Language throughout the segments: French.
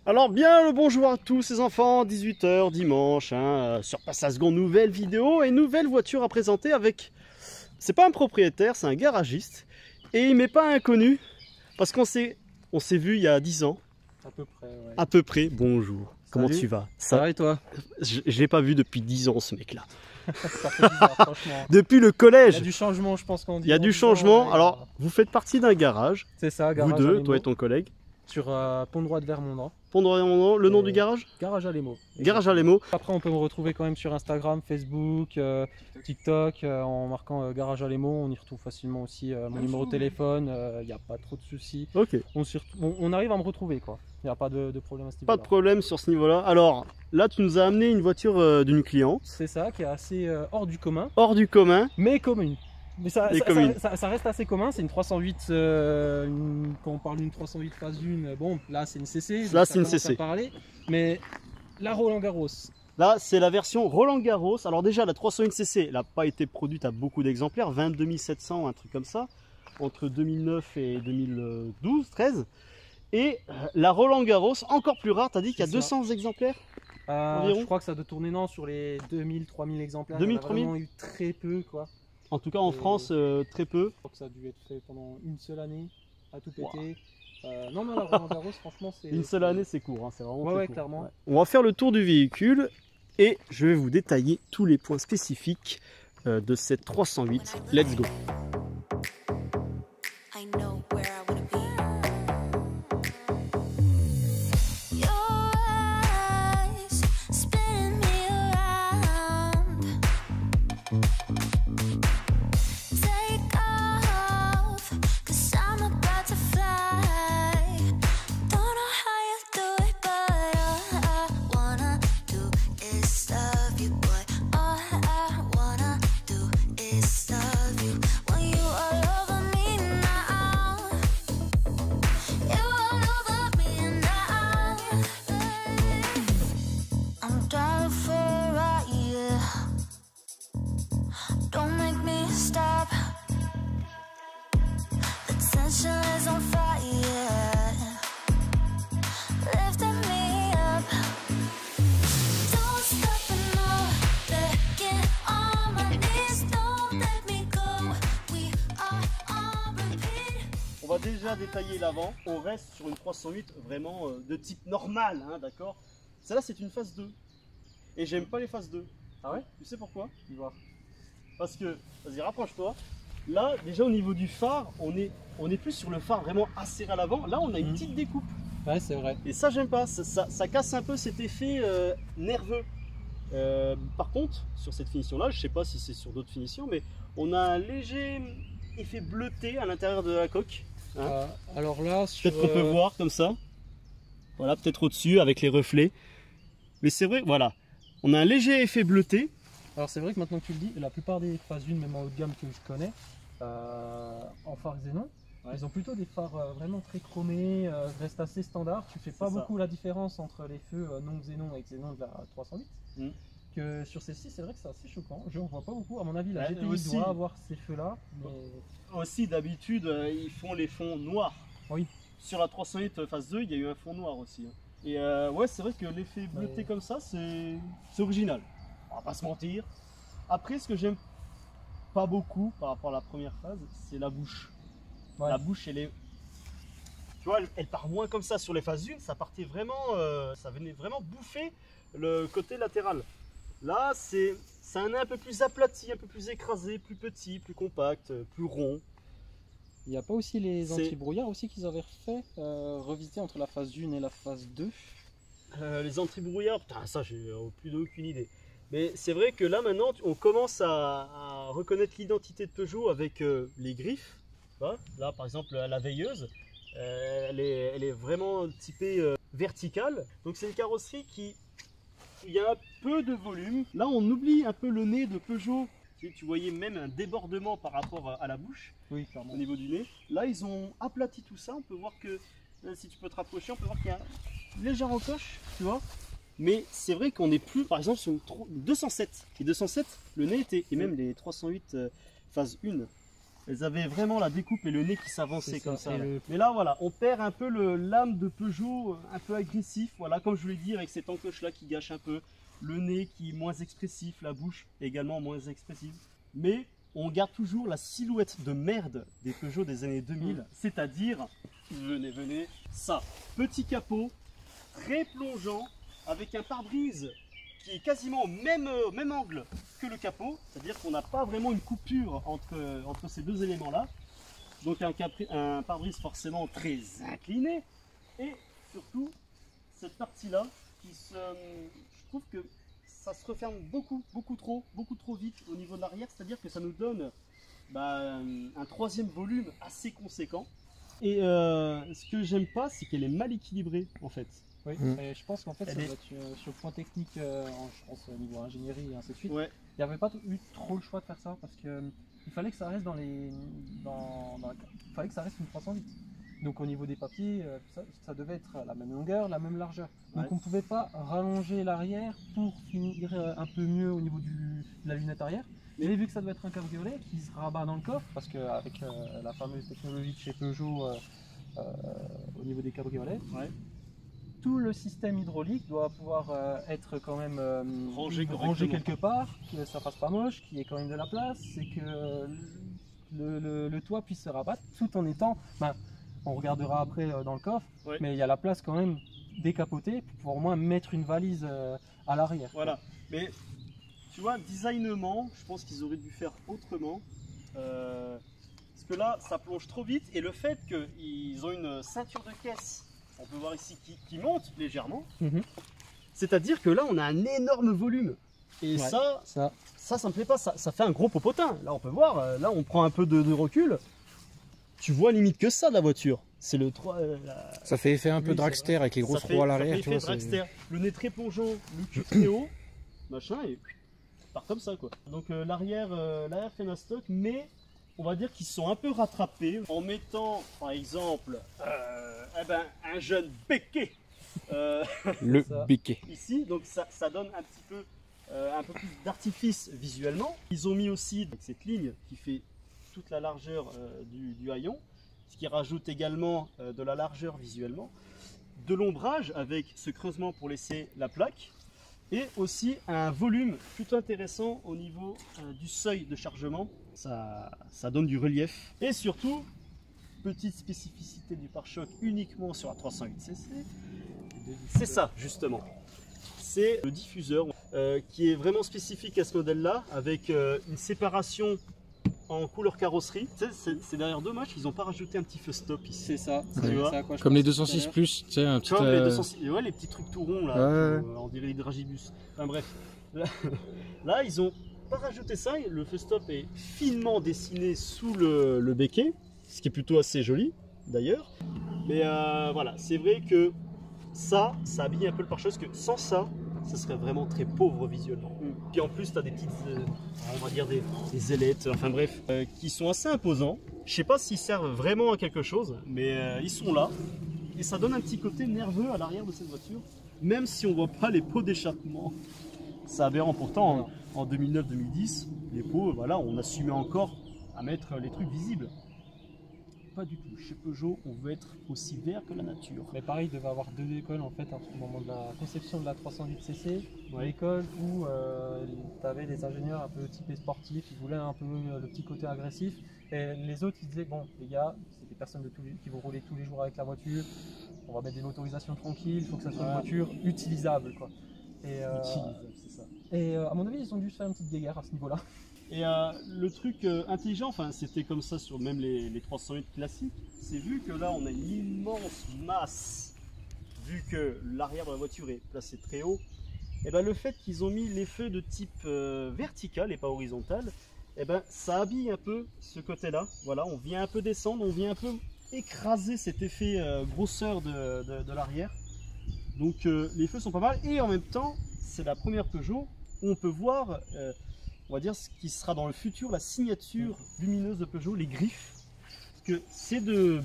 Alors bien le bonjour à tous les enfants, 18 h dimanche, sur Passe à Seconde, nouvelle vidéo et nouvelle voiture à présenter avec... C'est pas un propriétaire, c'est un garagiste. Et il m'est pas inconnu, parce qu'on s'est vu il y a 10 ans. À peu près, ouais. À peu près, bonjour. Salut. Comment tu vas? Ça va et toi? Je l'ai pas vu depuis 10 ans ce mec là. Ça fait bizarre, franchement. Depuis le collège. Il y a du changement, je pense qu'on dit. Il y a du changement. Alors, vous faites partie d'un garage. C'est ça, Vous garage deux, Alémo, toi et ton collègue. sur Pont Droit de Vermont. Le nom du garage? Garage Alémo. Garage Alémo. Après, on peut me retrouver quand même sur Instagram, Facebook, TikTok, en marquant Garage Alémo. On y retrouve facilement aussi mon numéro de téléphone. Il n'y a pas trop de soucis. Ok. On arrive à me retrouver, quoi. Il n'y a pas de problème à ce niveau-là. Pas de problème sur ce niveau-là. Alors, là, tu nous as amené une voiture d'une cliente. C'est ça, qui est assez hors du commun. Hors du commun. Mais commune. Mais ça reste assez commun, c'est une 308, quand on parle d'une 308 phase 1, bon là c'est une CC, là c'est une CC. Mais la Roland Garros. Là c'est la version Roland Garros, alors déjà la 301 CC, elle n'a pas été produite à beaucoup d'exemplaires, 22 700, un truc comme ça, entre 2009 et 2012, 13. Et la Roland Garros, encore plus rare, tu as dit qu'il y a 200 exemplaires je crois que ça doit tourner sur les 2000, 3000 exemplaires, 2000, il y en a vraiment eu très peu quoi. En tout cas en France, très peu. Je crois que ça a dû être fait pendant une seule année, à tout péter. Non mais la Roland Garros, franchement, c'est... Une seule année, c'est court, hein, c'est vraiment ouais, court. clairement. Ouais. On va faire le tour du véhicule et je vais vous détailler tous les points spécifiques de cette 308. Let's go! On va déjà détailler l'avant, on reste sur une 308 vraiment de type normal, hein, d'accord? Celle-là c'est une phase 2. Et j'aime pas les phases 2. Ah ouais? Tu sais pourquoi? Tu vois. Parce que, vas-y rapproche-toi. Là déjà au niveau du phare, on est plus sur le phare vraiment acéré à l'avant. Là on a une petite découpe. Ouais c'est vrai. Et ça j'aime pas, ça casse un peu cet effet nerveux. Par contre, sur cette finition-là, je sais pas si c'est sur d'autres finitions, mais on a un léger effet bleuté à l'intérieur de la coque. Hein, alors là, peut-être qu'on peut voir comme ça. Voilà, peut-être au-dessus avec les reflets. Mais c'est vrai, voilà. On a un léger effet bleuté. Alors c'est vrai que maintenant que tu le dis, la plupart des phases 1, même en haut de gamme que je connais, en phare xénon, ils ont plutôt des phares vraiment très chromés, restent assez standard. Tu fais pas beaucoup la différence entre les feux non xénon et xénon de la 308. Que sur celle-ci, c'est vrai que c'est assez choquant. Je n'en vois pas beaucoup. À mon avis, la GTI aussi, doit avoir ces feux-là. Mais... Aussi, d'habitude, ils font les fonds noirs. Oui. Sur la 308 phase 2, il y a eu un fond noir aussi. Et ouais, c'est vrai que l'effet bleuté comme ça, c'est original. On va pas se mentir. Après, ce que j'aime pas beaucoup par rapport à la première phase, c'est la bouche. Ouais. La bouche, elle est... Tu vois, elle part moins comme ça. Sur les phases 1, ça partait vraiment... ça venait vraiment bouffer le côté latéral. Là, c'est un nez un peu plus aplati, un peu plus écrasé, plus petit, plus compact, plus rond. Il n'y a pas aussi les anti-brouillards aussi qu'ils avaient refait, revisité entre la phase 1 et la phase 2? Les anti-brouillards, putain, ça j'ai plus aucune idée. Mais c'est vrai que là maintenant, on commence à reconnaître l'identité de Peugeot avec les griffes. Là par exemple, la veilleuse, elle est vraiment typée verticale. Donc c'est une carrosserie qui... Il y a un peu de volume. Là, on oublie un peu le nez de Peugeot. Tu voyais même un débordement par rapport à la bouche, oui, au niveau du nez. Là, ils ont aplati tout ça. On peut voir que, si tu peux te rapprocher, on peut voir qu'il y a une légère encoche, tu vois. Mais c'est vrai qu'on n'est plus, par exemple, sur une 207. Et 207, le nez était, et même les 308 phase 1, elles avaient vraiment la découpe et le nez qui s'avançait comme ça. Là. Mais là, voilà, on perd un peu l'âme de Peugeot, un peu agressif. Voilà, comme je vous l'ai dit, avec cette encoche-là qui gâche un peu. Le nez qui est moins expressif, la bouche également moins expressive. Mais on garde toujours la silhouette de merde des Peugeot des années 2000. C'est-à-dire, venez, ça. Petit capot, très plongeant, avec un pare-brise qui est quasiment au même angle que le capot, c'est-à-dire qu'on n'a pas vraiment une coupure entre ces deux éléments-là. Donc un pare-brise forcément très incliné, et surtout cette partie-là je trouve que ça se referme beaucoup trop vite au niveau de l'arrière, c'est-à-dire que ça nous donne un troisième volume assez conséquent. Et ce que j'aime pas, c'est qu'elle est mal équilibrée en fait. Oui, et je pense qu'en fait, ça doit être sur le point technique, je pense au niveau ingénierie et ainsi de suite. Ouais. Il n'y avait pas eu trop le choix de faire ça parce que il fallait que ça reste il fallait que ça reste une 308. Donc au niveau des papiers, ça devait être la même longueur, la même largeur. Donc on ne pouvait pas rallonger l'arrière pour finir un peu mieux au niveau de la lunette arrière. Mais vu que ça doit être un cabriolet qui se rabat dans le coffre, parce qu'avec la fameuse technologie de chez Peugeot au niveau des cabriolets, tout le système hydraulique doit pouvoir être quand même rangé quelque part, que ça fasse pas moche, qu'il y ait quand même de la place, et que le toit puisse se rabattre tout en étant, on regardera après dans le coffre, mais il y a la place quand même décapotée pour pouvoir au moins mettre une valise à l'arrière. Voilà, mais tu vois, designement, je pense qu'ils auraient dû faire autrement. Parce que là, ça plonge trop vite, et le fait qu'ils ont une ceinture de caisse, on peut voir ici, qui monte légèrement, c'est-à-dire que là, on a un énorme volume. Et ça me plaît pas, ça fait un gros popotin. Là, on peut voir, là, on prend un peu de recul. Tu vois limite que ça de la voiture. C'est le 3. Ça fait effet un peu dragster avec les grosses roues à l'arrière. Le nez très plongeant, le cul très haut, machin, et part comme ça quoi. Donc l'arrière fait un stock, mais on va dire qu'ils sont un peu rattrapés en mettant par exemple un jeune béquet. Le béquet. Ici, donc ça donne un petit peu un peu plus d'artifice visuellement. Ils ont mis aussi cette ligne qui fait toute la largeur du haillon, ce qui rajoute également de la largeur visuellement, de l'ombrage avec ce creusement pour laisser la plaque, et aussi un volume plutôt intéressant au niveau du seuil de chargement. Ça donne du relief, et surtout petite spécificité du pare-choc uniquement sur la 308cc, c'est ça justement, c'est le diffuseur qui est vraiment spécifique à ce modèle là, avec une séparation en couleur carrosserie. C'est d'ailleurs dommage qu'ils n'ont pas rajouté un petit feu stop ici. C'est ça. Comme les 206 plus, tu sais, un petit. Comme les 206, les petits trucs tout ronds là, on dirait les dragibus. Enfin bref, là ils ont pas rajouté ça. Le feu stop est finement dessiné sous le béquet, ce qui est plutôt assez joli d'ailleurs. Mais voilà, c'est vrai que ça habille un peu le pare-choc, parce que sans ça serait vraiment très pauvre visuellement. Puis en plus, tu as des petites, on va dire des ailettes, enfin bref, qui sont assez imposants. Je sais pas s'ils servent vraiment à quelque chose, mais ils sont là. Et ça donne un petit côté nerveux à l'arrière de cette voiture, même si on voit pas les pots d'échappement. C'est aberrant, pourtant en 2009-2010, les pots, voilà, on assumait encore à mettre les trucs visibles. Pas du tout. Chez Peugeot, on veut être aussi vert que la nature. Mais pareil, il devait y avoir deux écoles en fait au moment de la conception de la 308cc. L'école où tu avais des ingénieurs un peu typés sportifs, ils voulaient un peu le petit côté agressif. Et les autres, ils disaient, bon, les gars, c'est des personnes qui vont rouler tous les jours avec la voiture, on va mettre des motorisations tranquilles, il faut que ça soit une voiture utilisable, quoi. Utilisable, c'est ça. Et à mon avis, ils ont dû se faire une petite guéguerre à ce niveau-là. Et le truc intelligent, enfin c'était comme ça sur même les 308 classiques, c'est vu que là on a une immense masse, vu que l'arrière de la voiture est placé très haut, et ben le fait qu'ils ont mis les feux de type vertical et pas horizontal, et ben ça habille un peu ce côté-là. Voilà, on vient un peu descendre, on vient un peu écraser cet effet grosseur de l'arrière. Donc les feux sont pas mal, et en même temps c'est la première Peugeot où on peut voir on va dire ce qui sera dans le futur la signature lumineuse de Peugeot, les griffes. Parce que ces deux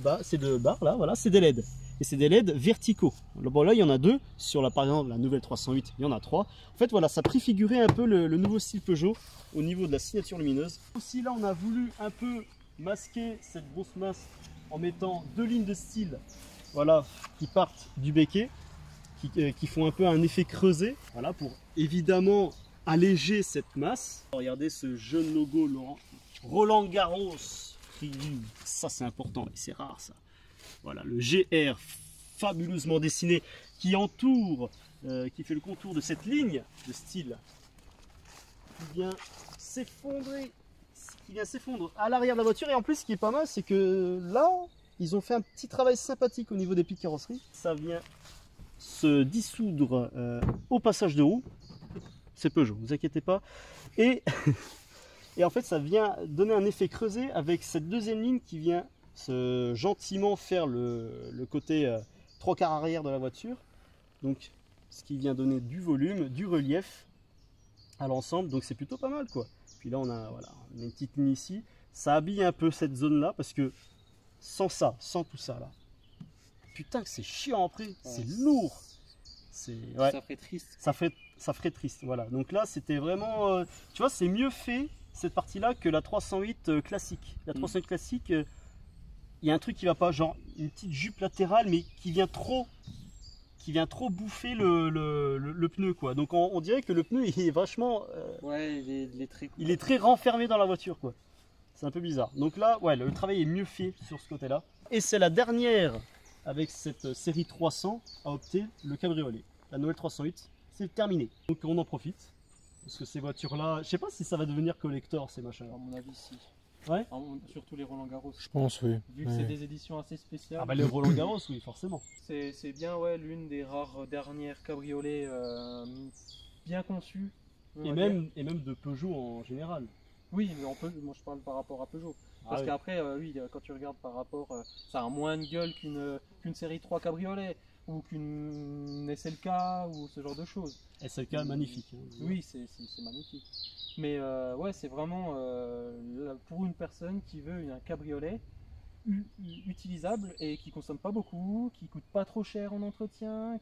barres là, voilà, c'est des LED. Et c'est des LED verticaux. Bon là il y en a deux, sur par exemple la nouvelle 308, il y en a trois. En fait voilà, ça préfigurait un peu le nouveau style Peugeot au niveau de la signature lumineuse. Aussi là on a voulu un peu masquer cette grosse masse en mettant 2 lignes de style, voilà, qui partent du béquet, qui font un peu un effet creusé, voilà, pour évidemment alléger cette masse. Regardez ce jeune logo Roland Garros, ça c'est important et c'est rare ça. Voilà, le GR fabuleusement dessiné qui entoure, qui fait le contour de cette ligne de style qui vient s'effondrer à l'arrière de la voiture. Et en plus, ce qui est pas mal, c'est que là, ils ont fait un petit travail sympathique au niveau des pieds de carrosserie. Ça vient se dissoudre au passage de roue. C'est Peugeot, vous inquiétez pas. Et en fait, ça vient donner un effet creusé avec cette deuxième ligne qui vient gentiment faire le côté 3/4 arrière de la voiture. Donc, ce qui vient donner du volume, du relief à l'ensemble. Donc, c'est plutôt pas mal, quoi. Puis là, on a une petite ligne ici. Ça habille un peu cette zone-là parce que sans ça, sans tout ça, là, putain que c'est chiant après, c'est lourd. Ouais. Ça ferait triste. Ça ferait triste, voilà. Donc là, c'était vraiment, tu vois, c'est mieux fait cette partie-là que la 308 classique. La 308 classique, il y a un truc qui va pas, genre une petite jupe latérale, mais qui vient trop bouffer le pneu, quoi. Donc on dirait que le pneu il est vachement, ouais, il est très renfermé dans la voiture, quoi. C'est un peu bizarre. Donc là, ouais, le travail est mieux fait sur ce côté-là. Et c'est la dernière avec cette série 300 à opter le cabriolet. La nouvelle 308, c'est terminé. Donc on en profite. Parce que ces voitures-là, je sais pas si ça va devenir collector ces machins. À mon avis, si. Ouais. Surtout les Roland Garros. Je pense, oui. Vu que c'est des éditions assez spéciales. Ah bah les Roland Garros, oui, forcément. C'est bien, ouais, l'une des rares dernières cabriolets bien conçues. Et même de Peugeot en général. Oui, mais moi je parle par rapport à Peugeot. Parce qu'après, oui, quand tu regardes par rapport, ça a moins de gueule qu'une série 3 cabriolet ou qu'une SLK ou ce genre de choses. SLK, magnifique. Hein. Oui, c'est magnifique. Mais ouais, c'est vraiment pour une personne qui veut un cabriolet utilisable et qui consomme pas beaucoup, qui coûte pas trop cher en entretien,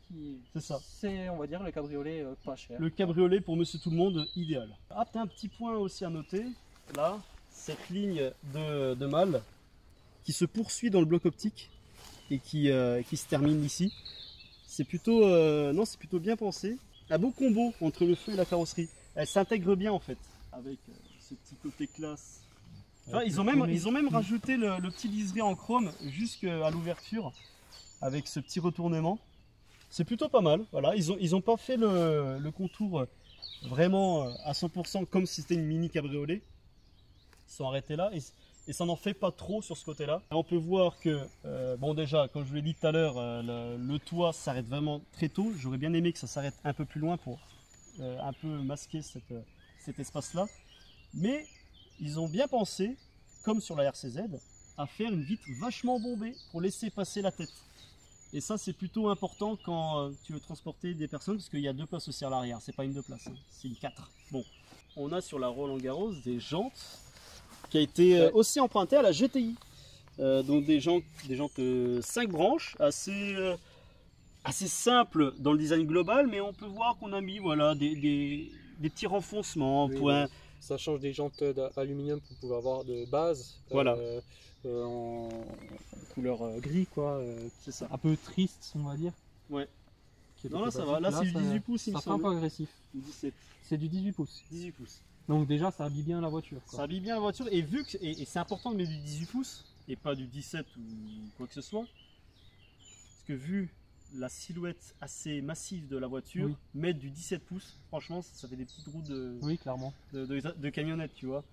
c'est ça. C'est, on va dire, le cabriolet pas cher. Le cabriolet pour monsieur tout le monde, idéal. Ah, t'as un petit point aussi à noter, là, cette ligne de malle qui se poursuit dans le bloc optique et qui se termine ici. C'est plutôt, non, c'est plutôt bien pensé. Un beau combo entre le feu et la carrosserie. Elle s'intègre bien en fait, avec ce petit côté classe. Enfin, ils ont même rajouté le petit liseré en chrome jusqu'à l'ouverture avec ce petit retournement. C'est plutôt pas mal. Voilà, ils ont pas fait le contour vraiment à 100% comme si c'était une mini cabriolet. Ils sont arrêtés là et ça n'en fait pas trop sur ce côté-là. On peut voir que, bon déjà, comme je vous l'ai dit tout à l'heure, le toit s'arrête vraiment très tôt. J'aurais bien aimé que ça s'arrête un peu plus loin pour un peu masquer cet espace-là. Mais ils ont bien pensé, comme sur la RCZ, à faire une vitre vachement bombée pour laisser passer la tête. Et ça, c'est plutôt important quand tu veux transporter des personnes, parce qu'il y a 2 places aussi à l'arrière. C'est pas une 2 places, hein, c'est une 4. Bon, on a sur la Roland Garros des jantes qui a été aussi empruntée à la GTI. Donc des jantes 5 branches, assez simples dans le design global, mais on peut voir qu'on a mis voilà, des petits renfoncements. Oui. Ça change des jantes d'aluminium qu'on pouvait avoir de base. Voilà. En couleur gris, quoi. C'est ça. Un peu triste, on va dire. Ouais. Non, là ça va. Là, c'est du 18 pouces, il me semble. Ça fait un peu agressif. 17. C'est du 18 pouces. 18 pouces. Donc déjà, ça habille bien la voiture, quoi. Ça habille bien la voiture. Et vu que et c'est important de mettre du 18 pouces et pas du 17 ou quoi que ce soit. Parce que vu la silhouette assez massive de la voiture, mettre du 17 pouces, franchement, ça fait des petites roues clairement. de camionnette, tu vois.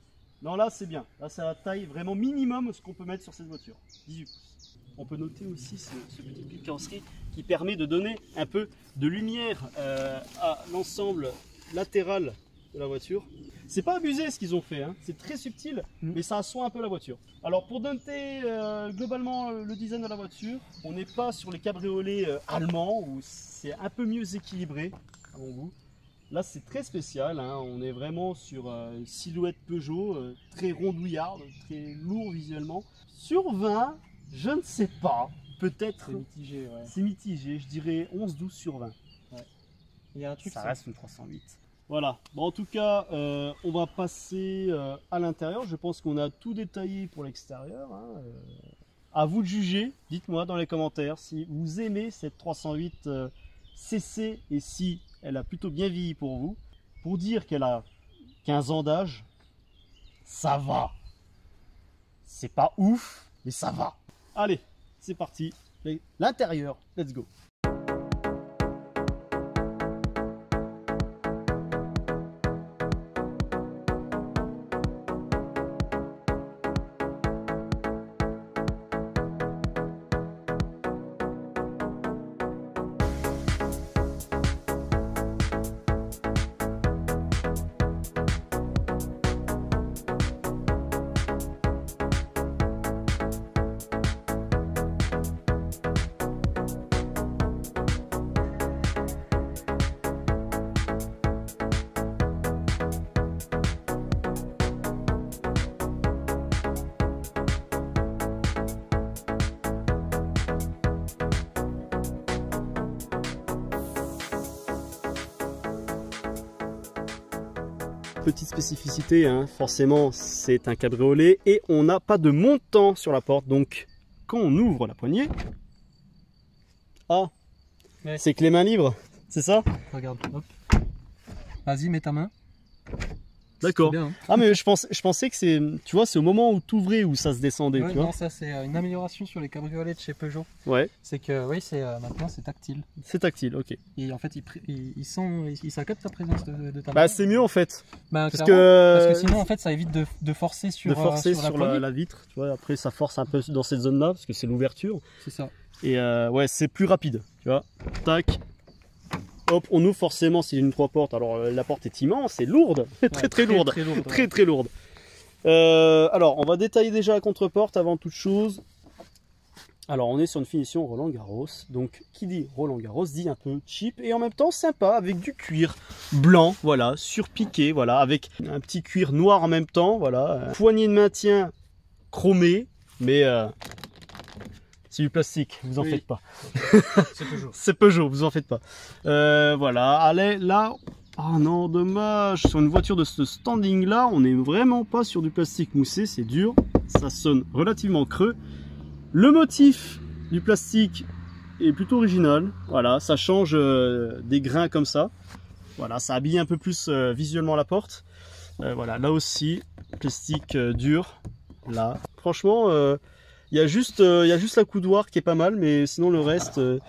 Non, là, c'est bien. Là, c'est la taille vraiment minimum ce qu'on peut mettre sur cette voiture. 18 pouces. On peut noter aussi ce petit pli de carrosserie qui permet de donner un peu de lumière à l'ensemble latéral de la voiture. C'est pas abusé ce qu'ils ont fait, hein. C'est très subtil, mais ça assoit un peu la voiture. Alors pour noter globalement le design de la voiture, on n'est pas sur les cabriolets allemands où c'est un peu mieux équilibré à mon goût. Là c'est très spécial, hein. On est vraiment sur une silhouette Peugeot, très rondouillarde, très lourd visuellement. Sur 20, je ne sais pas, peut-être... C'est mitigé, ouais. C'est mitigé, je dirais 11-12 sur 20. Ouais. Il y a un truc, ça reste une 308. Voilà. Bon, en tout cas, on va passer à l'intérieur. Je pense qu'on a tout détaillé pour l'extérieur. Hein. À vous de juger. Dites-moi dans les commentaires si vous aimez cette 308 CC et si elle a plutôt bien vieilli pour vous. Pour dire qu'elle a 15 ans d'âge, ça va. C'est pas ouf, mais ça va. Allez, c'est parti. L'intérieur, let's go. Petite spécificité, hein, forcément c'est un cabriolet et on n'a pas de montant sur la porte, donc quand on ouvre la poignée, ouais. C'est que les mains libres, c'est ça? Regarde, hop. Vas-y, mets ta main. D'accord. Hein. Ah mais je pensais que c'est, tu vois, c'est au moment où tu ouvrais où ça se descendait, ouais, tu vois. Non, ça c'est une amélioration sur les cabriolets de chez Peugeot. Ouais. C'est que oui, c'est maintenant c'est tactile. C'est tactile, ok. Et en fait, ça capte ta présence de ta main. Bah c'est mieux en fait. Bah, parce que sinon en fait ça évite de forcer sur la vitre, tu vois. Après ça force un peu dans cette zone là parce que c'est l'ouverture. C'est ça. Et ouais, c'est plus rapide, tu vois. Tac. Hop, on ouvre forcément, c'est une 3 portes. Alors la porte est immense, c'est lourde, très lourde, très lourde. Alors on va détailler déjà la contre-porte avant toute chose. Alors on est sur une finition Roland Garros, donc qui dit Roland Garros dit un peu cheap et en même temps sympa avec du cuir blanc, voilà, surpiqué, voilà, avec un petit cuir noir en même temps, voilà, poignée de maintien chromée, mais c'est du plastique, vous en faites pas. C'est Peugeot. C'est Peugeot, vous en faites pas. Voilà, allez, là, ah non, dommage, sur une voiture de ce standing là, on n'est vraiment pas sur du plastique moussé, c'est dur, ça sonne relativement creux. Le motif du plastique est plutôt original, voilà, ça change des grains comme ça. Voilà, ça habille un peu plus visuellement la porte. Voilà, là aussi, plastique dur, là. Franchement, il y a juste la coudoir qui est pas mal, mais sinon le reste, ouais,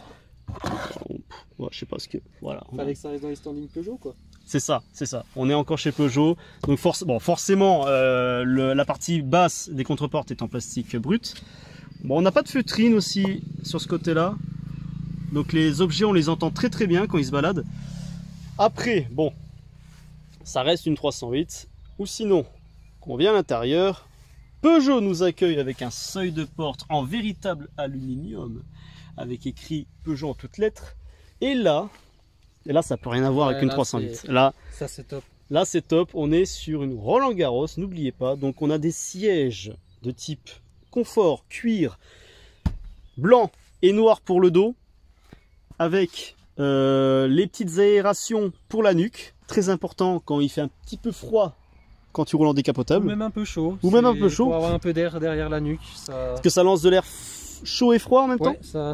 je sais pas ce que, voilà. Fallait que ça reste dans les standings Peugeot, quoi. C'est ça, c'est ça. On est encore chez Peugeot, donc forcément, la partie basse des contreportes est en plastique brut. Bon, on n'a pas de feutrine aussi sur ce côté-là, donc les objets on les entend très très bien quand ils se baladent. Après, bon, ça reste une 308, ou sinon, qu'on vient à l'intérieur. Peugeot nous accueille avec un seuil de porte en véritable aluminium, avec écrit Peugeot en toutes lettres. Et là ça peut rien avoir avec une 308. Là, ça c'est top. Là c'est top, on est sur une Roland Garros, n'oubliez pas. Donc on a des sièges de type confort, cuir, blanc et noir pour le dos, avec les petites aérations pour la nuque. Très important quand il fait un petit peu froid. Quand tu roules en décapotable. Ou même un peu chaud. Ou même un peu chaud. Pour avoir un peu d'air derrière la nuque. Ça... Parce que ça lance de l'air chaud et froid en même temps. Ça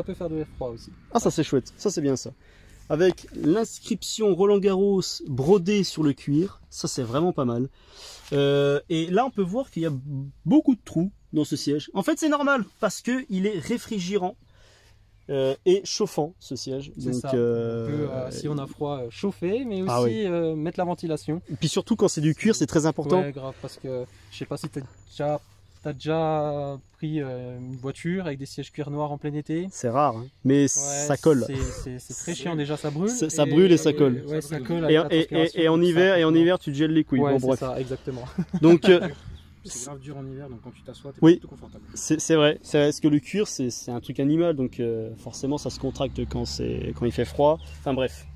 peut faire de l'air froid aussi. Ah, ça c'est chouette. Ça c'est bien ça. Avec l'inscription Roland Garros brodée sur le cuir. Ça c'est vraiment pas mal. Et là on peut voir qu'il y a beaucoup de trous dans ce siège. En fait c'est normal parce qu'il est réfrigérant. Et chauffant ce siège. Donc, ça. On peut, si on a froid, chauffer, mais aussi mettre la ventilation. Et puis surtout quand c'est du cuir, c'est très important. Ouais, grave, parce que je sais pas si tu as déjà pris une voiture avec des sièges cuir noir en plein été. C'est rare, hein. Mais ça colle. C'est très chiant déjà, ça brûle. Ça brûle et ça colle. Ouais, ça colle et en hiver, tu te gèles les couilles. Ouais, bon, bref. Ça, exactement. Donc c'est grave dur en hiver, donc quand tu t'assois, t'es oui, plutôt confortable. C'est vrai, parce que le cuir, c'est un truc animal, donc forcément ça se contracte quand il fait froid. Enfin bref,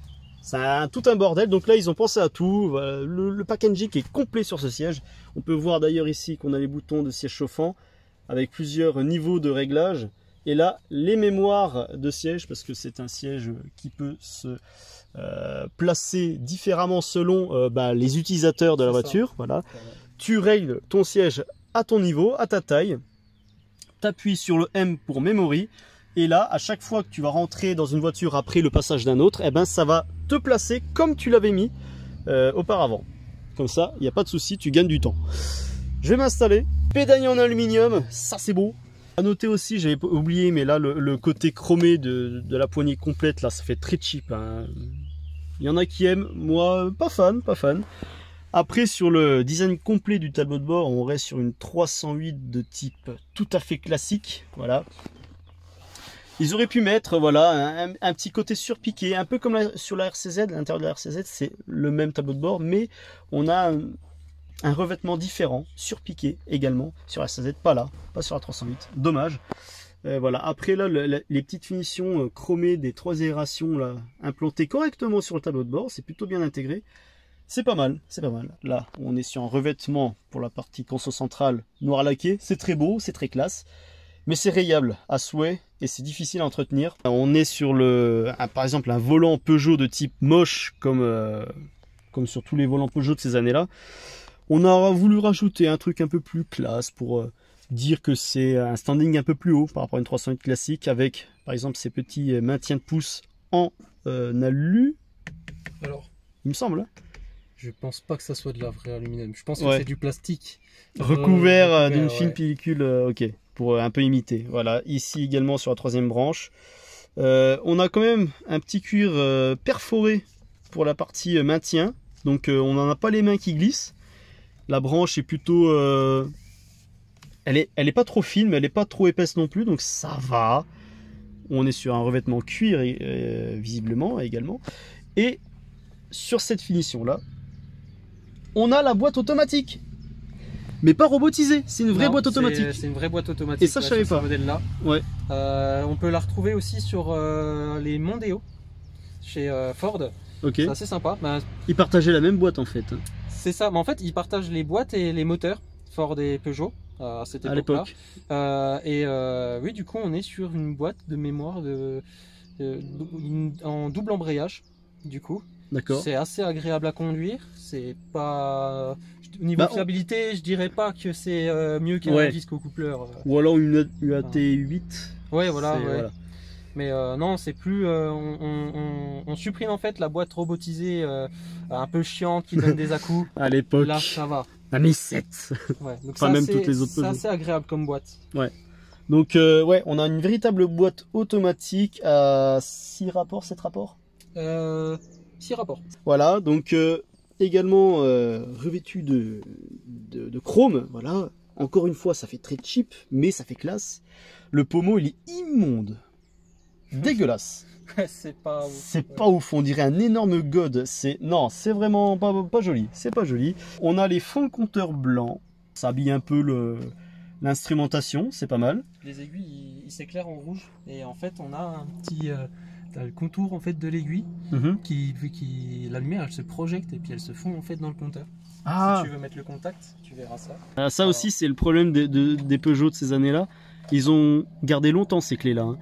c'est tout un bordel. Donc là, ils ont pensé à tout. Le packaging est complet sur ce siège. On peut voir d'ailleurs ici qu'on a les boutons de siège chauffant avec plusieurs niveaux de réglage. Et là, les mémoires de siège, parce que c'est un siège qui peut se placer différemment selon les utilisateurs de la voiture. Voilà. Tu règles ton siège à ton niveau, à ta taille. Tu appuies sur le M pour memory. Et là, à chaque fois que tu vas rentrer dans une voiture après le passage d'un autre, eh ben, ça va te placer comme tu l'avais mis auparavant. Comme ça, il n'y a pas de souci, tu gagnes du temps. Je vais m'installer. Pédalier en aluminium, ça c'est beau. À noter aussi, j'avais oublié, mais là, le côté chromé de la poignée complète, là, ça fait très cheap. Hein. Il y en a qui aiment, moi, pas fan, pas fan. Après, sur le design complet du tableau de bord, on reste sur une 308 de type tout à fait classique. Voilà. Ils auraient pu mettre voilà, un petit côté surpiqué, un peu comme sur la RCZ. L'intérieur de la RCZ, c'est le même tableau de bord, mais on a un revêtement différent, surpiqué également. Sur la RCZ, pas là, pas sur la 308. Dommage. Voilà. Après, là, les petites finitions chromées des 3 aérations là, implantées correctement sur le tableau de bord, c'est plutôt bien intégré. C'est pas mal, c'est pas mal. Là, on est sur un revêtement pour la partie console centrale noir laqué. C'est très beau, c'est très classe. Mais c'est rayable à souhait et c'est difficile à entretenir. On est sur par exemple un volant Peugeot de type moche comme sur tous les volants Peugeot de ces années-là. On a voulu rajouter un truc un peu plus classe pour dire que c'est un standing un peu plus haut par rapport à une 308 classique avec par exemple ces petits maintiens de pouce en alu. Alors, il me semble. Je pense pas que ça soit de la vraie aluminium. Je pense que c'est du plastique. Recouvert d'une fine pellicule, ok, pour un peu imiter. Voilà, ici également sur la 3e branche. On a quand même un petit cuir perforé pour la partie maintien. Donc on n'en a pas les mains qui glissent. La branche est plutôt... elle est pas trop fine, mais elle n'est pas trop épaisse non plus. Donc ça va. On est sur un revêtement cuir visiblement également. Et sur cette finition-là, on a la boîte automatique. Mais pas robotisée, c'est une vraie boîte automatique. C'est une vraie boîte automatique. Et ça, je savais pas. Modèle-là. Ouais. On peut la retrouver aussi sur les Mondeo, chez Ford. Ok. C'est assez sympa. Ils partageaient la même boîte en fait. C'est ça, mais en fait, ils partagent les boîtes et les moteurs, Ford et Peugeot, à cette époque-là. Oui, du coup, on est sur une boîte de mémoire en double embrayage, du coup. D'accord. C'est assez agréable à conduire. C'est pas... Au niveau fiabilité, je dirais pas que c'est mieux qu'un disque au coupleur. Ou alors une UAT8. Ouais, voilà. Mais non, c'est plus... on supprime en fait la boîte robotisée un peu chiante qui donne des à-coups. À l'époque. Là, ça va. La Mi 7. Ouais, donc enfin, même toutes les autres. C'est assez agréable comme boîte. Ouais. Donc, ouais, on a une véritable boîte automatique à 6 rapports, 7 rapports 6 rapports. Voilà, donc également revêtu de chrome. Voilà, encore une fois, ça fait très cheap, mais ça fait classe. Le pommeau, il est immonde. Dégueulasse. C'est pas ouf. C'est pas ouf, on dirait un énorme god. Non, c'est vraiment pas joli. C'est pas joli. On a les fonds compteurs blancs. Ça habille un peu l'instrumentation, c'est pas mal. Les aiguilles, ils s'éclairent en rouge. Et en fait, on a un petit... T'as le contour en fait de l'aiguille la lumière elle se projette et puis elle se fond en fait dans le compteur. Si tu veux mettre le contact, tu verras ça. Ça aussi c'est le problème des Peugeot de ces années-là. Ils ont gardé longtemps ces clés-là. Hein.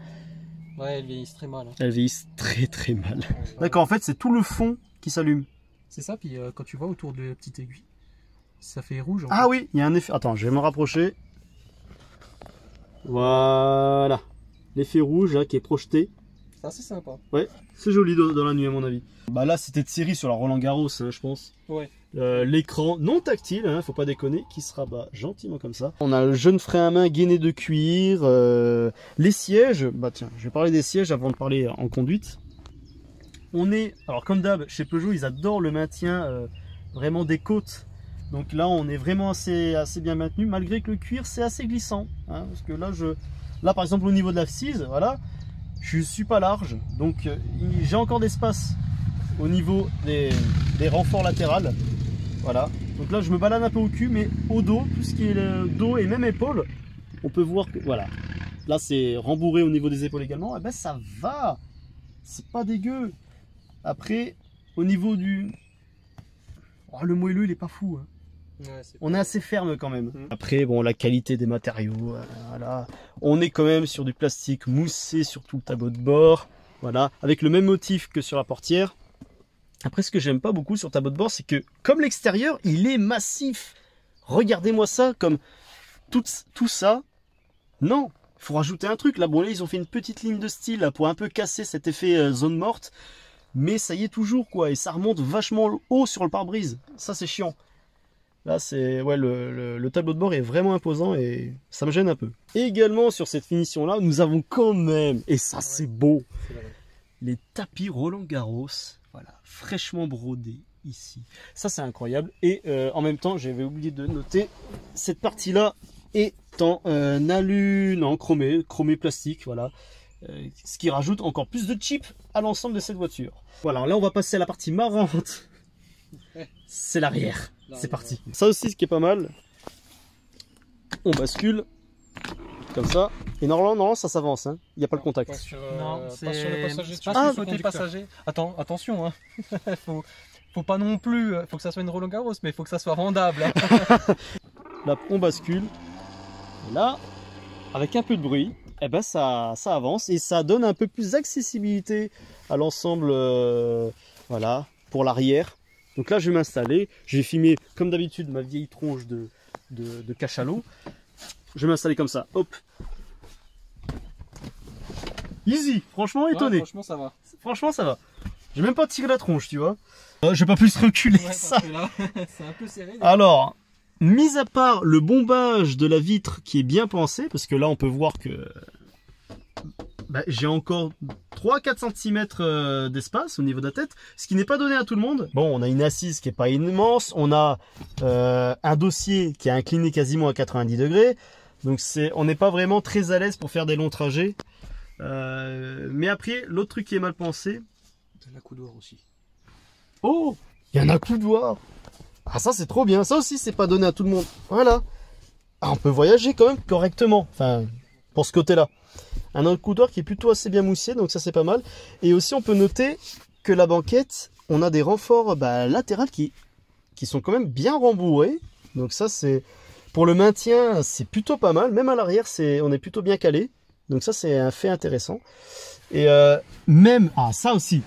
Ouais, elles vieillissent très mal. Hein. Elles vieillissent très très mal. D'accord, en fait c'est tout le fond qui s'allume. C'est ça, puis quand tu vois autour de la petite aiguille, ça fait rouge. En fait. Oui, il y a un effet. Attends, je vais me rapprocher. Voilà. L'effet rouge là, qui est projeté. C'est assez sympa. Ouais, c'est joli dans la nuit à mon avis. Bah là c'était de série sur la Roland Garros, hein, je pense. Ouais. L'écran non tactile, hein, faut pas déconner, qui sera gentiment comme ça. On a le jeune frein à main gainé de cuir. Les sièges, bah tiens, je vais parler des sièges avant de parler en conduite. On est, alors comme d'hab, chez Peugeot, ils adorent le maintien vraiment des côtes. Donc là, on est vraiment assez bien maintenu, malgré que le cuir c'est assez glissant. Hein, parce que là, par exemple, au niveau de l'assise, voilà. Je suis pas large, donc j'ai encore d'espace au niveau des renforts latérales. Voilà. Donc là, je me balade un peu au cul, mais au dos, tout ce qui est le dos et même épaules, on peut voir que voilà. Là, c'est rembourré au niveau des épaules également. Et ben ça va. C'est pas dégueu. Après, au niveau du... Oh, le moelleux, il est pas fou. Hein. Ouais, on est assez ferme quand même. Après, bon, la qualité des matériaux, voilà. On est quand même sur du plastique moussé sur tout le tableau de bord. Voilà, avec le même motif que sur la portière. Après, ce que j'aime pas beaucoup sur le tableau de bord, c'est que comme l'extérieur, il est massif. Regardez-moi ça, comme tout ça. Non, il faut rajouter un truc. Là, bon, là, ils ont fait une petite ligne de style là, pour un peu casser cet effet zone morte. Mais ça y est toujours, quoi. Et ça remonte vachement haut sur le pare-brise. Ça, c'est chiant. Là, c'est ouais, le tableau de bord est vraiment imposant et ça me gêne un peu. Et également, sur cette finition-là, nous avons quand même, et ça, c'est beau, les tapis Roland-Garros. Voilà, fraîchement brodés ici. Ça, c'est incroyable. Et en même temps, j'avais oublié de noter, cette partie-là est en chromé plastique, voilà. Ce qui rajoute encore plus de chip à l'ensemble de cette voiture. Voilà, là, on va passer à la partie marrante. C'est l'arrière. C'est parti. Ça aussi, ce qui est pas mal, on bascule comme ça. Et normalement, ça s'avance. Hein. Il n'y a pas le contact. Pas sur, Non, pas sur le passager. Pas sur le côté passager. Attention, hein. faut pas non plus. Faut que ça soit une Roland Garros, mais il faut que ça soit vendable. Hein. Là, on bascule. Et là, avec un peu de bruit, eh ben ça avance et ça donne un peu plus d'accessibilité à l'ensemble. Voilà, pour l'arrière. Donc là, je vais m'installer. Je vais filmer, comme d'habitude, ma vieille tronche de cachalot. Je vais m'installer comme ça. Hop. Easy. Franchement, étonné. Ouais, franchement, ça va. Franchement, ça va. J'ai même pas tiré la tronche, tu vois. Je vais pas plus reculer ça. C'est un peu serré. Alors, mis à part le bombage de la vitre qui est bien pensé, parce que là, on peut voir que j'ai encore 3-4 cm d'espace au niveau de la tête, ce qui n'est pas donné à tout le monde. Bon, on a une assise qui n'est pas immense, on a un dossier qui est incliné quasiment à 90 degrés, donc on n'est pas vraiment très à l'aise pour faire des longs trajets. Mais après, l'autre truc qui est mal pensé... T'as la coudoir aussi. Oh, il y en a coudoir. Ah, ça c'est trop bien, ça aussi c'est pas donné à tout le monde. Voilà. Ah, on peut voyager quand même correctement, enfin, pour ce côté-là. Un autre coudoir qui est plutôt assez bien moussé, donc ça c'est pas mal. Et aussi on peut noter que la banquette, on a des renforts latérales qui sont quand même bien rembourrés. Donc ça c'est, pour le maintien, c'est plutôt pas mal. Même à l'arrière, on est plutôt bien calé. Donc ça c'est un fait intéressant. Et même, ça aussi,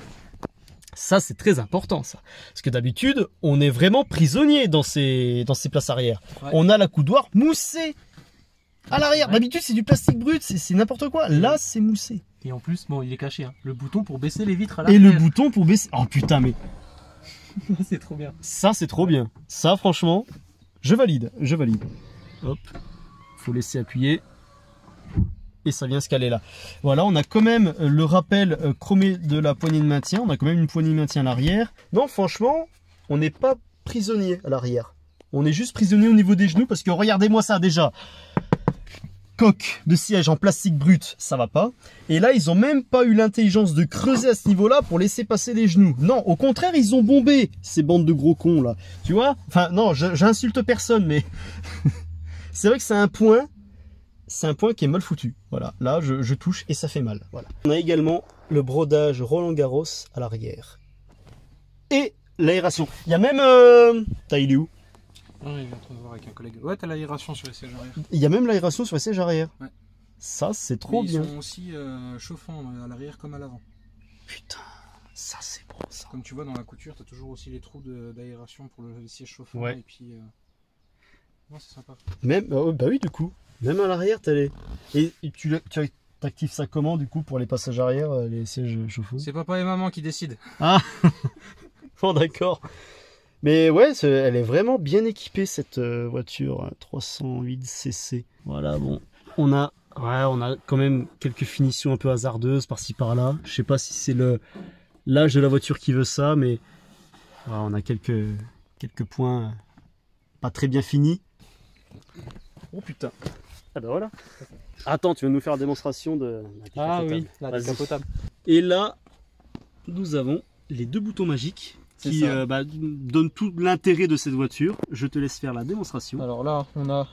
ça c'est très important ça. Parce que d'habitude, on est vraiment prisonnier dans ces places arrière. Ouais. On a la coudoir moussée. À l'arrière, d'habitude c'est du plastique brut, c'est n'importe quoi. Là c'est moussé. Et en plus, bon, il est caché, hein. Le bouton pour baisser les vitres à l'arrière. Et le bouton pour baisser. Oh putain, mais. C'est trop bien. Ça c'est trop bien. Ça franchement, je valide. Hop, faut laisser appuyer. Et ça vient se caler là. Voilà, on a quand même le rappel chromé de la poignée de maintien. On a quand même une poignée de maintien à l'arrière. Non, franchement, on n'est pas prisonnier à l'arrière. On est juste prisonnier au niveau des genoux parce que regardez-moi ça déjà. Coque de siège en plastique brut, ça va pas. Et là, ils ont même pas eu l'intelligence de creuser à ce niveau-là pour laisser passer les genoux. Non, au contraire, ils ont bombé ces bandes de gros cons là. Tu vois? Enfin, non, j'insulte personne, mais c'est vrai que c'est un point qui est mal foutu. Voilà, là, je touche et ça fait mal. Voilà. On a également le brodage Roland-Garros à l'arrière et l'aération. Il y a même, il est où? Ah, il est en train de voir avec un collègue. Ouais, t'as l'aération sur les sièges arrière. Il y a même l'aération sur les sièges arrière. Ouais. Ça, c'est trop bien. Ils sont aussi chauffants à l'arrière comme à l'avant. Putain, ça c'est bon ça. Comme tu vois dans la couture, t'as toujours aussi les trous d'aération pour les sièges chauffants. Ouais. Et puis, non, c'est sympa. Même, bah oui, du coup. Même à l'arrière, t'as les. Et tu actives ça comment, du coup, pour les passages arrière, les sièges chauffants? C'est papa et maman qui décident. Ah bon, d'accord. Mais ouais, elle est vraiment bien équipée cette voiture 308cc. Voilà, bon, on a quand même quelques finitions un peu hasardeuses par-ci par-là. Je sais pas si c'est l'âge de la voiture qui veut ça, mais voilà, on a quelques points pas très bien finis. Oh putain. Ah bah voilà. Attends, tu vas nous faire la démonstration de la Ah oui, la décapotable. Et là, nous avons les deux boutons magiques qui donnent tout l'intérêt de cette voiture. Je te laisse faire la démonstration. Alors là, on a...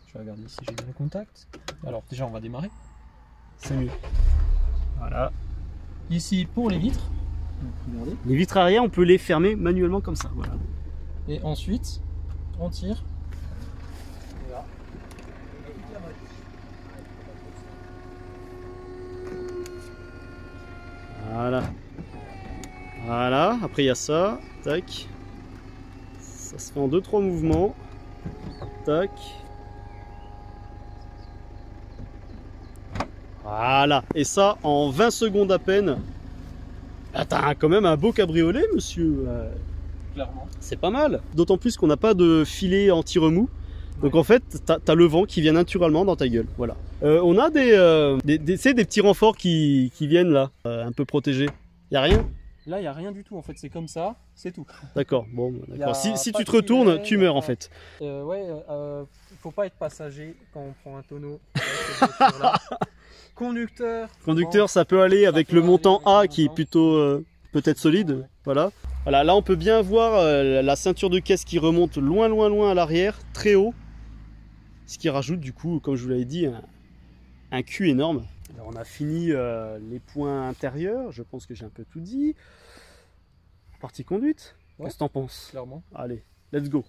Je vais regarder si j'ai bien le contact. Alors déjà, on va démarrer. C'est mieux. Voilà. Ici, pour les vitres. Donc, regardez. Les vitres arrière, on peut les fermer manuellement comme ça. Voilà. Et ensuite, On tire. Voilà. Voilà, après il y a ça, tac. Ça se fait en 2-3 mouvements. Tac. Voilà, et ça en 20 secondes à peine. Ah, t'as quand même un beau cabriolet, monsieur. Clairement. C'est pas mal. D'autant plus qu'on n'a pas de filet anti-remous. Donc en fait, t'as le vent qui vient naturellement dans ta gueule. Voilà. On a des petits renforts qui viennent là, un peu protégés. Y a rien? Là, il n'y a rien du tout, en fait, c'est comme ça, c'est tout. D'accord, bon, d'accord. Si tu te retournes, tu meurs en fait. Faut pas être passager quand on prend un tonneau. Conducteur. Conducteur, ça peut aller avec le montant A qui est plutôt peut-être solide. Ouais. Voilà. Voilà, là on peut bien voir la ceinture de caisse qui remonte loin à l'arrière, très haut. Ce qui rajoute du coup, comme je vous l'avais dit, un cul énorme. Alors on a fini les points intérieurs, je pense que j'ai un peu tout dit. Partie conduite, ouais, qu'est-ce que t'en penses? Clairement. Allez, let's go.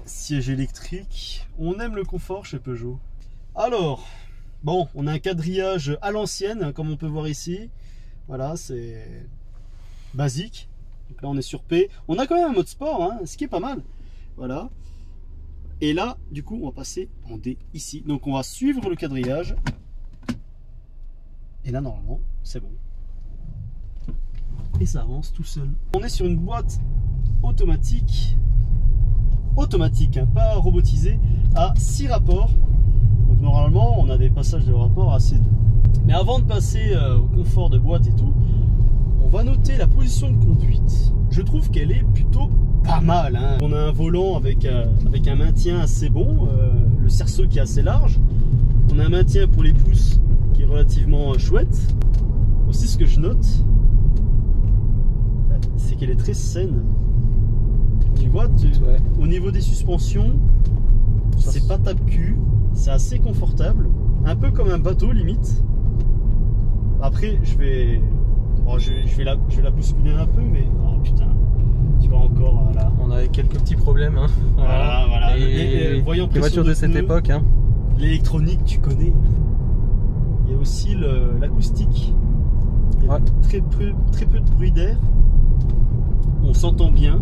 Siège électrique, on aime le confort chez Peugeot. Alors, bon, on a un quadrillage à l'ancienne, comme on peut voir ici. Voilà, c'est basique. Donc là, on est sur P. On a quand même un mode sport, hein, ce qui est pas mal. Voilà. Et là, du coup, on va passer en D ici. Donc, on va suivre le quadrillage. Et là, normalement, c'est bon. Et ça avance tout seul. On est sur une boîte automatique. Hein, pas robotisé, à 6 rapports. Donc normalement on a des passages de rapport assez doux. Mais avant de passer au confort de boîte et tout, on va noter la position de conduite. Je trouve qu'elle est plutôt pas mal, hein. On a un volant avec un maintien assez bon, le cerceau qui est assez large. On a un maintien pour les pouces qui est relativement chouette. Aussi ce que je note, c'est qu'elle est très saine. Tu vois, ouais, au niveau des suspensions, c'est pas tape-cul, c'est assez confortable, un peu comme un bateau limite. Après, je vais la bousculer un peu, mais oh putain, tu vois encore, voilà. On a quelques petits problèmes, hein. Voilà. Les voitures de cette époque, hein. L'électronique, tu connais. Il y a aussi l'acoustique. Il y a très peu de bruit d'air. On s'entend bien.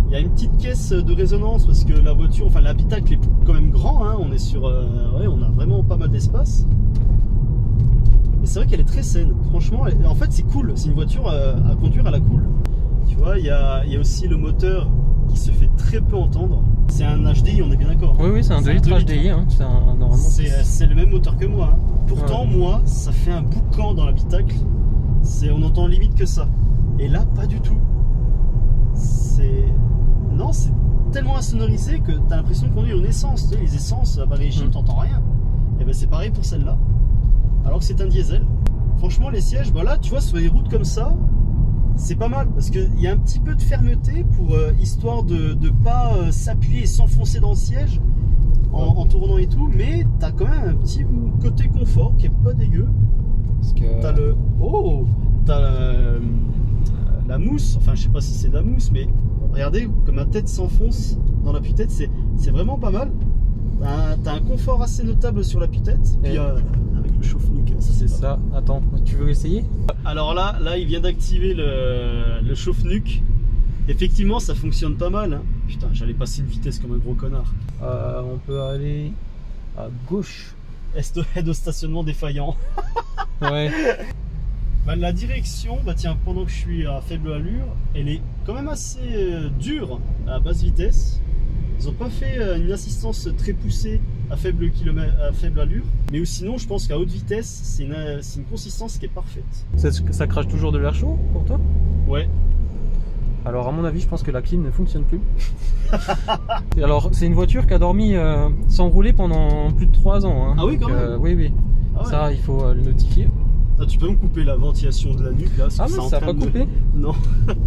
Il y a une petite caisse de résonance parce que la voiture, enfin l'habitacle est quand même grand, hein. On est sur, ouais, on a vraiment pas mal d'espace. Mais c'est vrai qu'elle est très saine. Franchement, en fait, c'est cool. C'est une voiture à conduire à la cool. Tu vois, il y a aussi le moteur qui se fait très peu entendre. C'est un HDI, on est bien d'accord. Oui, c'est un 2 litres HDI. Hein. C'est le même moteur que moi. Hein. Pourtant, ouais, moi, ça fait un boucan dans l'habitacle. On entend limite que ça. Et là, pas du tout. Non, c'est tellement insonorisé que tu as l'impression de conduire une essence. Tu sais, les essences à bas régime, t'entends rien. Et ben c'est pareil pour celle-là. Alors que c'est un diesel. Franchement, les sièges, bah là, tu vois, sur les routes comme ça, c'est pas mal. Parce qu'il y a un petit peu de fermeté pour histoire de ne pas s'appuyer et s'enfoncer dans le siège en tournant et tout. Mais tu as quand même un petit côté confort qui est pas dégueu. Parce que t'as le. Oh, t'as la mousse. Enfin, je sais pas si c'est de la mousse, mais. Regardez comme ma tête s'enfonce dans l'appui-tête, c'est vraiment pas mal. T'as un confort assez notable sur l'appui-tête. Puis avec le chauffe-nuque, c'est ça. Attends, tu veux essayer? Alors là il vient d'activer le chauffe-nuque. Effectivement, ça fonctionne pas mal. Hein. Putain, j'allais passer une vitesse comme un gros connard. On peut aller à gauche. Aide au stationnement défaillant. Ouais. Bah, la direction, bah tiens, pendant que je suis à faible allure, elle est quand même assez dure à basse vitesse. Ils n'ont pas fait une assistance très poussée à faible allure. Mais sinon, je pense qu'à haute vitesse, c'est une consistance qui est parfaite. Ça crache toujours de l'air chaud pour toi? Ouais. Alors à mon avis, je pense que la clim ne fonctionne plus. Alors c'est une voiture qui a dormi sans rouler pendant plus de 3 ans. Hein. Ah oui, quand même. Oui, oui. Ah ouais. Ça, il faut le notifier. Ah, tu peux me couper la ventilation de la nuque là? Ah non, ça n'a pas coupé. Non.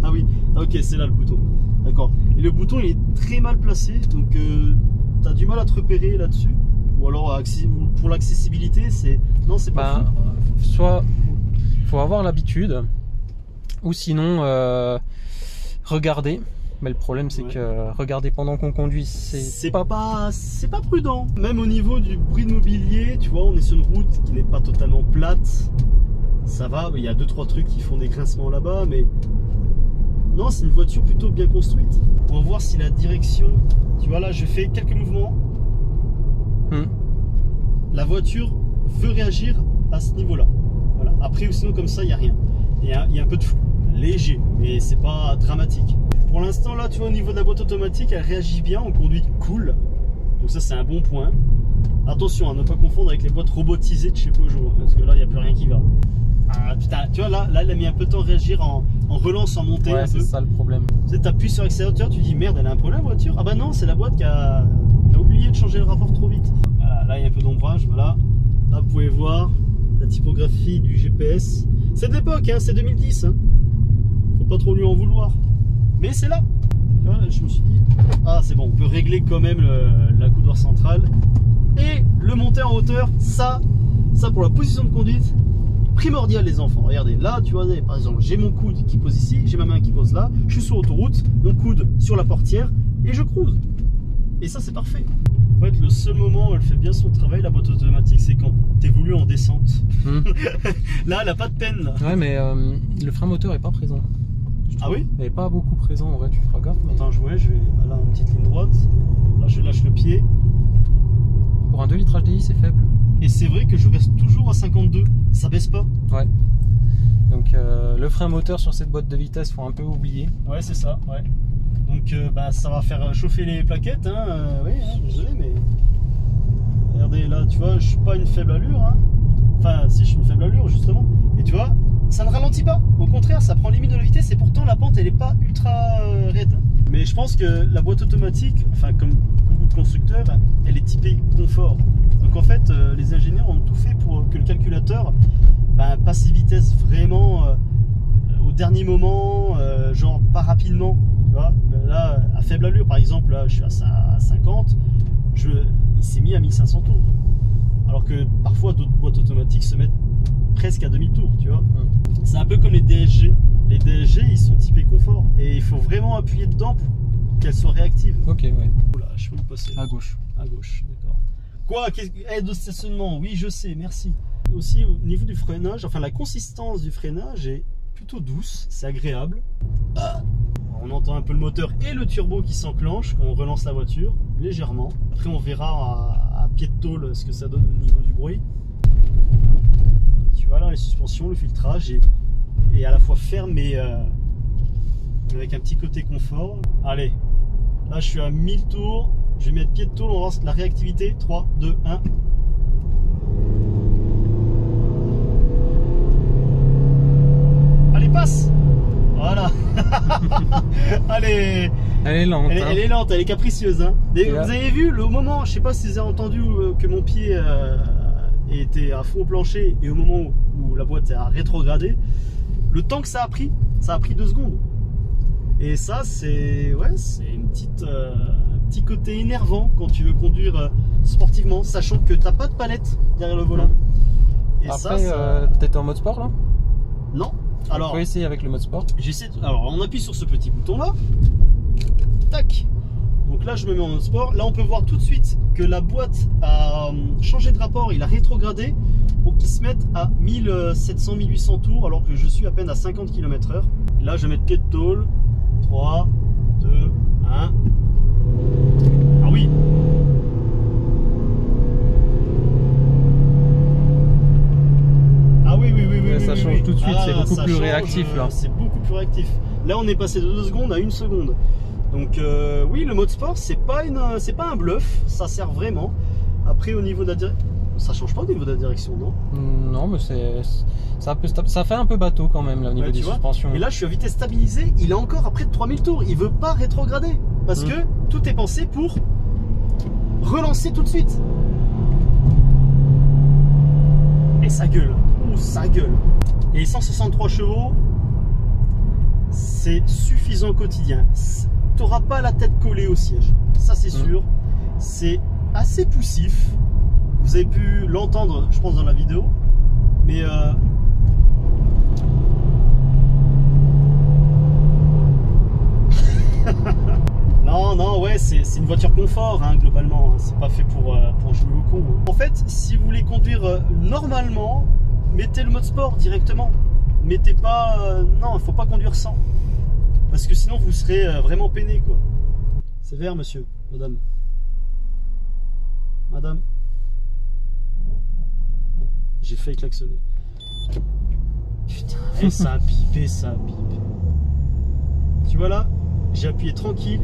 Ah oui. Ah, ok, c'est là le bouton. D'accord. Et le bouton il est très mal placé, donc tu as du mal à te repérer là-dessus. Ou alors pour l'accessibilité, c'est... Non, c'est pas fou. Soit il faut avoir l'habitude, ou sinon regarder. Mais le problème c'est que regarder pendant qu'on conduit, c'est pas prudent. Même au niveau du bruit de mobilier, tu vois, on est sur une route qui n'est pas totalement plate. Ça va, il y a 2-3 trucs qui font des grincements là-bas, mais non, c'est une voiture plutôt bien construite. On va voir si la direction, tu vois là, je fais quelques mouvements. La voiture veut réagir à ce niveau-là. Voilà. Après ou sinon comme ça, il n'y a rien. Il y a un peu de flou, léger, mais c'est pas dramatique. Pour l'instant là, tu vois, au niveau de la boîte automatique, elle réagit bien, on conduit cool. Donc ça, c'est un bon point. Attention à ne pas confondre avec les boîtes robotisées de chez Peugeot, hein, parce que là, il n'y a plus rien qui va. Ah putain, tu vois, là, elle a mis un peu de temps à réagir en relance, en montée. Ouais, c'est ça le problème. Tu sais, t'appuies sur l'accélérateur, tu dis merde, elle a un problème la voiture. Ah bah non, c'est la boîte qui a oublié de changer le rapport trop vite. Voilà, là, il y a un peu d'ombrage, voilà. Là, vous pouvez voir la typographie du GPS. C'est de l'époque, hein, c'est 2010. Hein. Faut pas trop lui en vouloir. Mais c'est là. Tu vois, là, je me suis dit, ah c'est bon, on peut régler quand même la coudoir centrale. Et le monter en hauteur, ça pour la position de conduite, primordial les enfants. Regardez, là tu vois, par exemple, j'ai mon coude qui pose ici, j'ai ma main qui pose là, je suis sur l'autoroute, mon coude sur la portière et je cruise. Et ça c'est parfait. En fait, le seul moment où elle fait bien son travail, la boîte automatique, c'est quand tu évolues en descente. Là, elle n'a pas de peine. Là. Ouais, mais le frein moteur est pas présent. Ah oui? Il n'est pas beaucoup présent, en vrai, tu feras gaffe. Mais... Attends, je vais là, une petite ligne droite. Là, je lâche le pied. Pour un 2 litres HDI, c'est faible. Et c'est vrai que je reste toujours à 52. Ça baisse pas. Ouais. Donc, le frein moteur sur cette boîte de vitesse, faut un peu oublier. Ouais, c'est ça, ouais. Donc, bah, ça va faire chauffer les plaquettes. Hein. Oui, hein, désolé, mais. Regardez, là, tu vois, je suis pas une faible allure. Hein. Enfin, si, je suis une faible allure, justement. Et tu vois, ça ne ralentit pas. Au contraire, ça prend limite de la vitesse et pourtant la pente elle est pas ultra raide. Mais je pense que la boîte automatique, enfin comme beaucoup de constructeurs, elle est typée confort. Donc en fait, les ingénieurs ont tout fait pour que le calculateur passe ses vitesses vraiment au dernier moment, genre pas rapidement. Tu vois, là, à faible allure par exemple, là je suis à 50, il s'est mis à 1500 tours. Alors que parfois d'autres boîtes automatiques se mettent presque à demi-tour, tu vois. C'est un peu comme les DSG. Les DSG, ils sont typés confort. Et il faut vraiment appuyer dedans pour qu'elles soient réactives. Ok, ouais. Oula, je peux vous passer. À gauche. À gauche, d'accord. Quoi? Aide au stationnement? Oui, je sais, merci. Aussi, au niveau du freinage, enfin la consistance du freinage est plutôt douce, c'est agréable. On entend un peu le moteur et le turbo qui s'enclenche quand on relance la voiture, légèrement. Après, on verra à pied de tôle ce que ça donne au niveau du bruit. Tu vois là, les suspensions, le filtrage est à la fois ferme mais avec un petit côté confort. Allez, là je suis à 1000 tours, je vais mettre pied de tôle, on lance la réactivité. 3, 2, 1. Allez, passe. Voilà. Allez. Elle est lente. Elle est lente, elle est capricieuse. Hein. Vous avez vu le moment, je sais pas si vous avez entendu que mon pied était à fond au plancher et au moment où la boîte a rétrogradé, le temps que ça a pris 2 secondes. Et ça, c'est un petit côté énervant quand tu veux conduire sportivement, sachant que t'as pas de palette derrière le volant. Et après, peut-être en mode sport là? Non. Alors, on peut essayer avec le mode sport. Alors, on appuie sur ce petit bouton là. Tac. Donc là, je me mets en mode sport. Là, on peut voir tout de suite que la boîte a changé de rapport. Il a rétrogradé pour qu'il se mette à 1700-1800 tours alors que je suis à peine à 50 km/h. Là, je vais mettre pied de tôle. 3, 2, 1. Ah oui. Ah oui, oui, oui, oui. Ça change tout de suite, ah, c'est beaucoup plus réactif là. C'est beaucoup plus réactif. Là, on est passé de 2 secondes à 1 seconde. Donc oui, le mode sport, c'est pas un bluff, ça sert vraiment. Après, au niveau de la direction, ça change pas au niveau de la direction, non? Non, mais ça fait un peu bateau quand même là, au niveau des suspensions. Et là, je suis à vitesse stabilisée, il est encore à près de 3000 tours, il veut pas rétrograder. Parce que tout est pensé pour relancer tout de suite. Et ça gueule, oh, ça gueule. Et les 163 chevaux, c'est suffisant au quotidien. Tu n'auras pas la tête collée au siège, ça c'est sûr. C'est assez poussif. Vous avez pu l'entendre, je pense, dans la vidéo. Mais non, non, ouais, c'est une voiture confort, hein, globalement. Hein. C'est pas fait pour jouer au con. Hein. En fait, si vous voulez conduire normalement, mettez le mode sport directement. Mettez pas... non, il faut pas conduire sans. Parce que sinon, vous serez vraiment peiné, quoi. C'est vert, monsieur, madame. Madame. J'ai failli klaxonner. Putain, et ça a pipé, ça a pipé. Tu vois là, j'ai appuyé tranquille,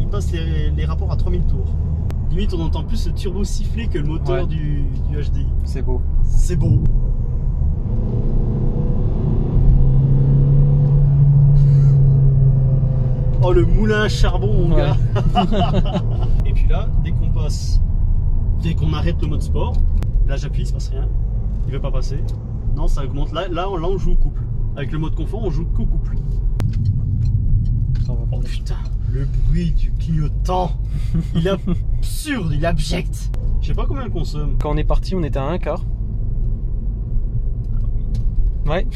il passe les rapports à 3000 tours. Limite, on entend plus le turbo siffler que le moteur du HDI. C'est beau. C'est beau. Oh, le moulin à charbon, mon gars. Et puis là, dès qu'on arrête le mode sport, là j'appuie, il se passe rien. Il veut pas passer. Non, ça augmente. Là on joue au couple. Avec le mode confort, on joue qu'au couple. Oh putain, le bruit du clignotant. Il est absurde, il est abject. Je sais pas combien il consomme. Quand on est parti, on était à 1 quart. Ouais.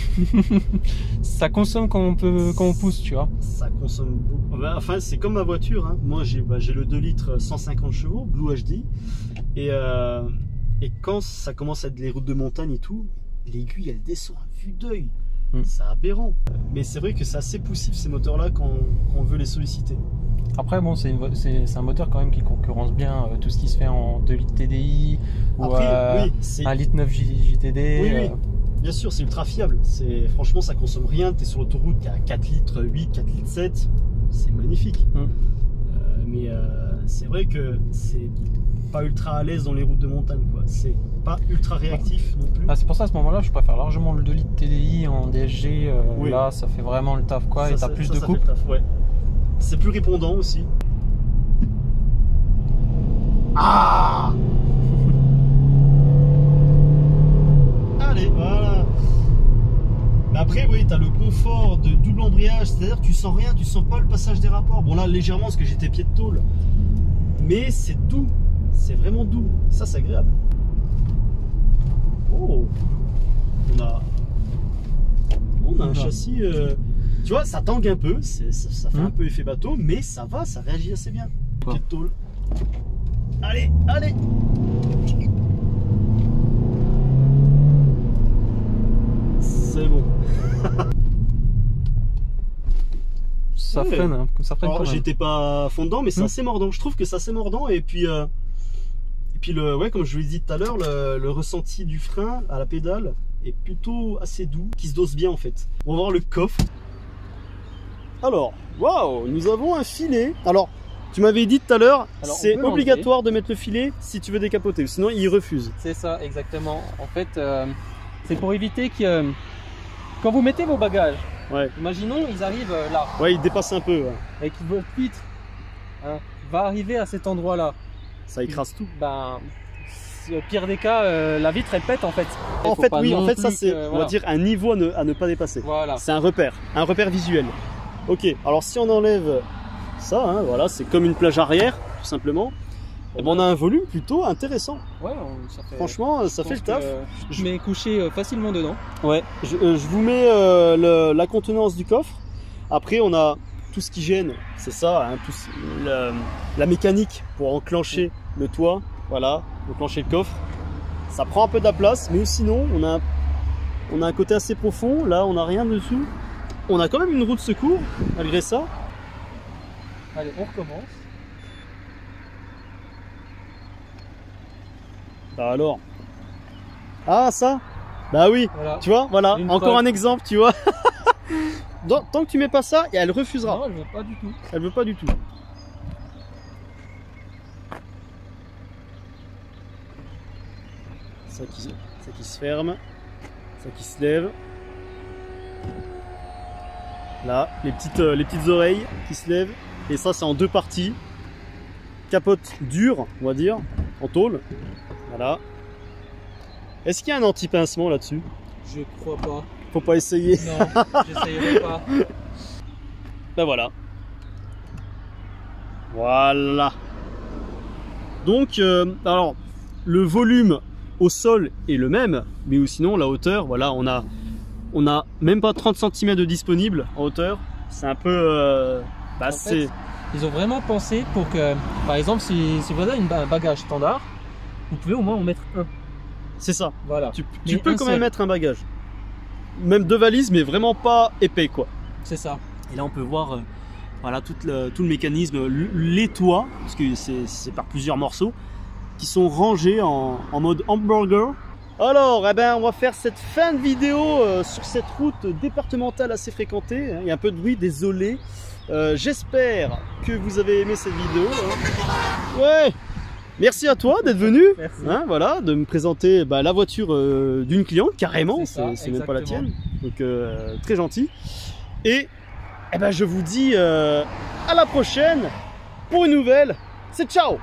Ça consomme quand on pousse, tu vois. Ça consomme beaucoup. Enfin, c'est comme ma voiture. Hein. Moi, j'ai le 2 litres 150 chevaux, Blue HD. Et quand ça commence à être les routes de montagne et tout, l'aiguille, elle descend à vue d'œil. C'est aberrant. Mais c'est vrai que c'est assez poussif ces moteurs-là quand on veut les solliciter. Après, bon, c'est un moteur quand même qui concurrence bien tout ce qui se fait en 2 litres TDI ou 1 litre 9 JTD. Oui, oui. Bien sûr, c'est ultra fiable. Franchement, ça consomme rien. Tu es sur l'autoroute, tu es à 4 litres 8, 4 litres 7. C'est magnifique. Mais c'est vrai que c'est pas ultra à l'aise dans les routes de montagne, quoi. C'est pas ultra réactif non plus. Ah, c'est pour ça à ce moment-là, je préfère largement le 2 litres TDI en DSG. Là, ça fait vraiment le taf, quoi. Et t'as plus de coupe. Ouais. C'est plus répondant aussi. Ah! Allez, voilà. Mais après, oui, tu as le confort de double embrayage, c'est-à-dire que tu sens rien, tu sens pas le passage des rapports. Bon, là, légèrement, parce que j'étais pied de tôle. Mais c'est doux, c'est vraiment doux. Ça, c'est agréable. Oh, on a un châssis. Tu vois, ça tangue un peu, ça fait un peu effet bateau, mais ça va, ça réagit assez bien. Pied de tôle. Allez, allez. C'est bon. Ça freine, hein. Ça freine. J'étais pas fondant, mais c'est assez mordant. Je trouve que c'est assez mordant. Et puis comme je vous l'ai dit tout à l'heure, le ressenti du frein à la pédale est plutôt assez doux, qui se dose bien en fait. On va voir le coffre. Alors, waouh, nous avons un filet. Alors, tu m'avais dit tout à l'heure, c'est obligatoire de mettre le filet si tu veux décapoter, sinon il refuse. C'est ça, exactement. En fait, c'est pour éviter que quand vous mettez vos bagages, imaginons ils arrivent là. Ouais, ils dépassent un peu. Ouais. Et que votre vitre va arriver à cet endroit-là. Ça écrase tout. Ben, au pire des cas, la vitre elle pète en fait. En fait, oui, en fait, ça c'est, on va dire, un niveau à ne pas dépasser. Voilà. C'est un repère visuel. Ok, alors si on enlève ça, hein, voilà, c'est comme une plage arrière, tout simplement. Et ben on a un volume plutôt intéressant. Ouais, franchement, ça fait le taf. Je mets couché facilement dedans. Ouais, je vous mets la contenance du coffre. Après, on a tout ce qui gêne, c'est ça, hein, la mécanique pour enclencher le toit, voilà, enclencher le coffre. Ça prend un peu de la place, mais sinon, on a un côté assez profond. Là, on n'a rien dessous. On a quand même une roue de secours, malgré ça. Allez, on recommence. Bah alors. Ah ça? Bah oui, voilà. Tu vois, voilà, encore un exemple, tu vois. Tant que tu mets pas ça, elle refusera. Non, elle veut pas du tout. Elle veut pas du tout. Ça qui se ferme, ça qui se lève. Là, les petites oreilles qui se lèvent. Et ça, c'est en deux parties. Capote dure, on va dire, en tôle. Voilà. Est-ce qu'il y a un anti-pincement là-dessus? Je crois pas. Faut pas essayer. Non, j'essayerai pas. Ben voilà. Voilà. Donc, alors, le volume au sol est le même, mais sinon la hauteur, voilà, on a même pas 30 cm de disponible en hauteur. C'est un peu... en fait, ils ont vraiment pensé pour que, par exemple, si vous avez un bagage standard, vous pouvez au moins en mettre un. C'est ça. Voilà. Tu peux quand même mettre un bagage. Même deux valises, mais vraiment pas épais, quoi. C'est ça. Et là, on peut voir voilà, tout le mécanisme, les toits, parce que c'est par plusieurs morceaux, qui sont rangés en mode hamburger. Alors, eh ben, on va faire cette fin de vidéo sur cette route départementale assez fréquentée. Il y a un peu de bruit, désolé. J'espère que vous avez aimé cette vidéo. Ouais. Merci à toi d'être venu, hein, voilà, de me présenter la voiture d'une cliente, carrément, c'est même pas la tienne, donc très gentil. Et eh ben, je vous dis à la prochaine pour une nouvelle, c'est ciao!